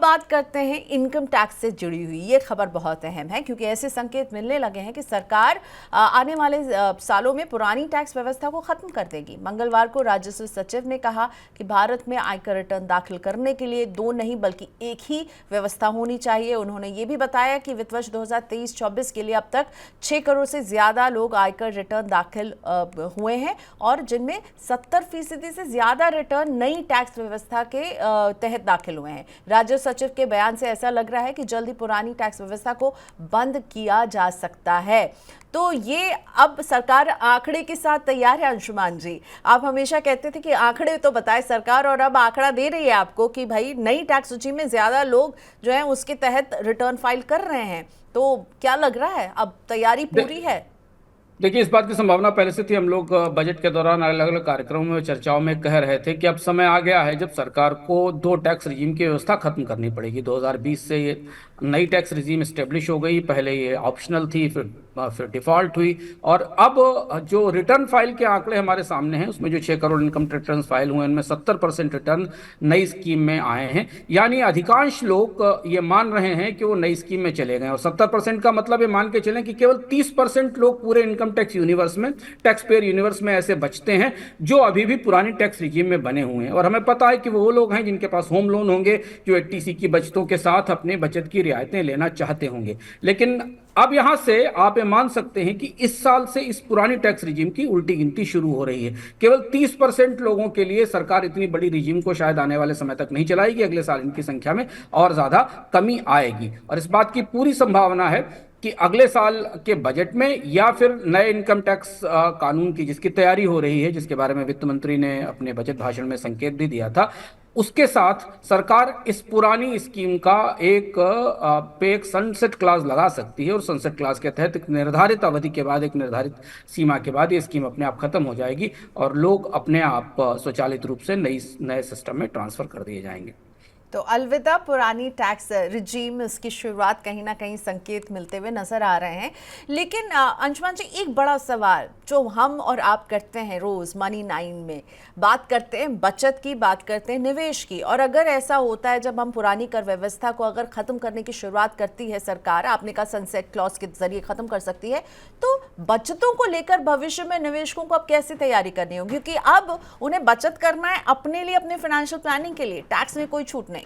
बात करते हैं इनकम टैक्स से जुड़ी हुई। ये खबर बहुत अहम है क्योंकि ऐसे संकेत मिलने लगे हैं कि सरकार आने वाले सालों में पुरानी टैक्स व्यवस्था को खत्म कर देगी। मंगलवार को राजस्व सचिव ने कहा कि भारत में आयकर रिटर्न दाखिल करने के लिए दो नहीं बल्कि एक ही व्यवस्था होनी चाहिए। उन्होंने ये भी बताया कि वित्त वर्ष 2023-24 के लिए अब तक 6 करोड़ से ज्यादा लोग आयकर रिटर्न दाखिल हुए हैं और जिनमें 70% से ज्यादा रिटर्न नई टैक्स व्यवस्था के तहत दाखिल हुए हैं। राजस्व सचिव के बयान से ऐसा लग रहा है कि जल्द ही पुरानी टैक्स व्यवस्था को बंद किया जा सकता है। तो ये अब सरकार आंकड़े के साथ तैयार है। अंशुमान जी, आप हमेशा कहते थे कि आंकड़े तो बताए सरकार, और अब आंकड़ा दे रही है आपको कि भाई नई टैक्स सूची में ज्यादा लोग जो है उसके तहत रिटर्न फाइल कर रहे हैं। तो क्या लग रहा है, अब तैयारी पूरी है? देखिए, इस बात की संभावना पहले से थी। हम लोग बजट के दौरान अलग अलग कार्यक्रमों में चर्चाओं में कह रहे थे कि अब समय आ गया है जब सरकार को दो टैक्स रिजीम की व्यवस्था खत्म करनी पड़ेगी। 2020 से ये नई टैक्स रिजीम स्टेब्लिश हो गई। पहले ये ऑप्शनल थी, फिर डिफॉल्ट हुई, और अब जो रिटर्न फाइल के आंकड़े हमारे सामने हैं उसमें जो 6 करोड़ इनकम रिटर्न फाइल हुए उनमें 70% रिटर्न नई स्कीम में आए हैं। यानी अधिकांश लोग ये मान रहे हैं कि वो नई स्कीम में चले गए, और 70% का मतलब ये मान के चलें कि केवल 30% लोग पूरे इनकम टैक्स यूनिवर्स में, टैक्स पेयर यूनिवर्स में ऐसे बचते हैं जो अभी भी पुरानी टैक्स रिजीम में बने हुए हैं। और हमें पता है कि वो लोग हैं जिनके पास होम लोन होंगे, जो 80C की बचतों के साथ अपने बचत की रियायतें लेना चाहते होंगे। लेकिन अब यहां से आप ये मान सकते हैं कि इस साल से इस पुरानी टैक्स रिजीम की उल्टी गिनती शुरू हो रही है। केवल 30% लोगों के लिए सरकार इतनी बड़ी रिजीम को शायद आने वाले समय तक नहीं चलाएगी। अगले साल इनकी संख्या में और ज्यादा कमी आएगी, और इस बात की पूरी संभावना है कि अगले साल के बजट में या फिर नए इनकम टैक्स कानून की जिसकी तैयारी हो रही है, जिसके बारे में वित्त मंत्री ने अपने बजट भाषण में संकेत भी दिया था, उसके साथ सरकार इस पुरानी स्कीम का एक सनसेट क्लाज लगा सकती है। और सनसेट क्लाज के तहत एक निर्धारित अवधि के बाद, एक निर्धारित सीमा के बाद ये स्कीम अपने आप खत्म हो जाएगी और लोग अपने आप स्वचालित रूप से नए सिस्टम में ट्रांसफर कर दिए जाएंगे। तो अलविदा पुरानी टैक्स रिजीम, इसकी शुरुआत कहीं ना कहीं संकेत मिलते हुए नजर आ रहे हैं। लेकिन अंशुमान जी, एक बड़ा सवाल जो हम और आप करते हैं रोज मनी 9 में, बात करते हैं बचत की, बात करते हैं निवेश की। और अगर ऐसा होता है जब हम पुरानी कर व्यवस्था को अगर खत्म करने की शुरुआत करती है सरकार, आपने कहा सनसेट क्लॉज के जरिए खत्म कर सकती है, तो बचतों को लेकर भविष्य में निवेशकों को अब कैसे तैयारी करनी होगी? क्योंकि अब उन्हें बचत करना है अपने लिए, अपने फाइनेंशियल प्लानिंग के लिए, टैक्स में कोई छूट नहीं।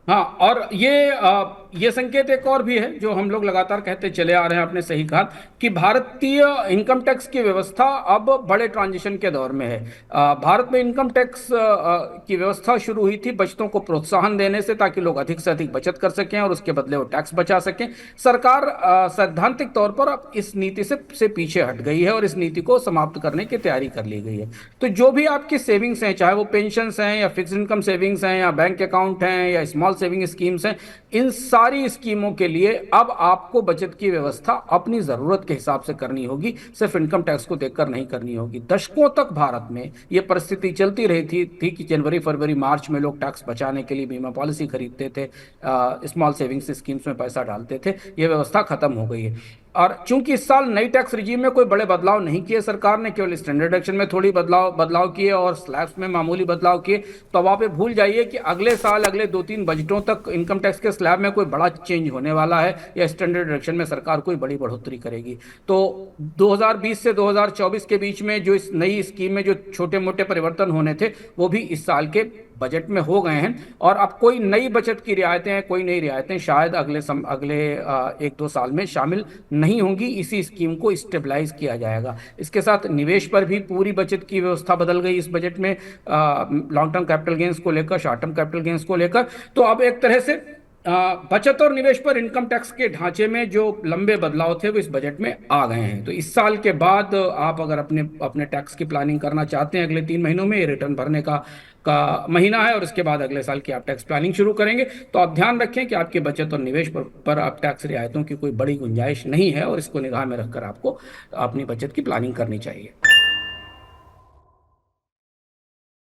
हाँ, और ये संकेत एक और भी है जो हम लोग लगातार कहते चले आ रहे हैं। आपने सही कहा कि भारतीय इनकम टैक्स की व्यवस्था अब बड़े ट्रांजिशन के दौर में है। भारत में इनकम टैक्स की व्यवस्था शुरू हुई थी बचतों को प्रोत्साहन देने से, ताकि लोग अधिक से अधिक बचत कर सकें और उसके बदले वो टैक्स बचा सकें। सरकार सैद्धांतिक तौर पर अब इस नीति से पीछे हट गई है और इस नीति को समाप्त करने की तैयारी कर ली गई है। तो जो भी आपकी सेविंग्स हैं, चाहे वो पेंशन हैं या फिक्स इनकम सेविंग्स हैं या बैंक अकाउंट हैं या स्मॉल सेविंग स्कीम्स हैं, इन सारी स्कीमों के लिए अब आपको बचत की व्यवस्था अपनी जरूरत के हिसाब से करनी होगी, सिर्फ इनकम टैक्स को देखकर नहीं करनी होगी। दशकों तक भारत में यह परिस्थिति चलती रही थी कि जनवरी, फरवरी, मार्च में लोग टैक्स बचाने के लिए बीमा पॉलिसी खरीदते थे, स्मॉल सेविंग्स स्कीम्स में पैसा डालते थे। यह व्यवस्था खत्म हो गई है। और चूंकि इस साल नई टैक्स रिजीम में कोई बड़े बदलाव नहीं किए सरकार ने, केवल स्टैंडर्ड डिडक्शन में थोड़ी बदलाव किए और स्लैब्स में मामूली बदलाव किए, तो अब आप ये भूल जाइए कि अगले साल, अगले 2-3 बजटों तक इनकम टैक्स के स्लैब में कोई बड़ा चेंज होने वाला है या स्टैंडर्ड डिडक्शन में सरकार कोई बड़ी बढ़ोतरी करेगी। तो 2020 से 2024 के बीच में जो इस नई स्कीम में जो छोटे मोटे परिवर्तन होने थे, वो भी इस साल के बजट में हो गए हैं। और अब कोई नई बचत की रियायतें, कोई नई रियायतें शायद अगले 1-2 साल में शामिल नहीं होंगी। इसी स्कीम को स्टेबलाइज किया जाएगा। इसके साथ निवेश पर भी पूरी बचत की व्यवस्था बदल गई इस बजट में, लॉन्ग टर्म कैपिटल गेंस को लेकर, शॉर्ट टर्म कैपिटल गेंस को लेकर। तो अब एक तरह से बचत और निवेश पर इनकम टैक्स के ढांचे में जो लंबे बदलाव थे वो इस बजट में आ गए हैं। तो इस साल के बाद आप अगर अपने टैक्स की प्लानिंग करना चाहते हैं, अगले 3 महीनों में ये रिटर्न भरने का महीना है और उसके बाद अगले साल की आप टैक्स प्लानिंग शुरू करेंगे, तो आप ध्यान रखें कि आपकी बचत और निवेश पर आप टैक्स रियायतों की कोई बड़ी गुंजाइश नहीं है, और इसको निगाह में रखकर आपको अपनी बचत की प्लानिंग करनी चाहिए।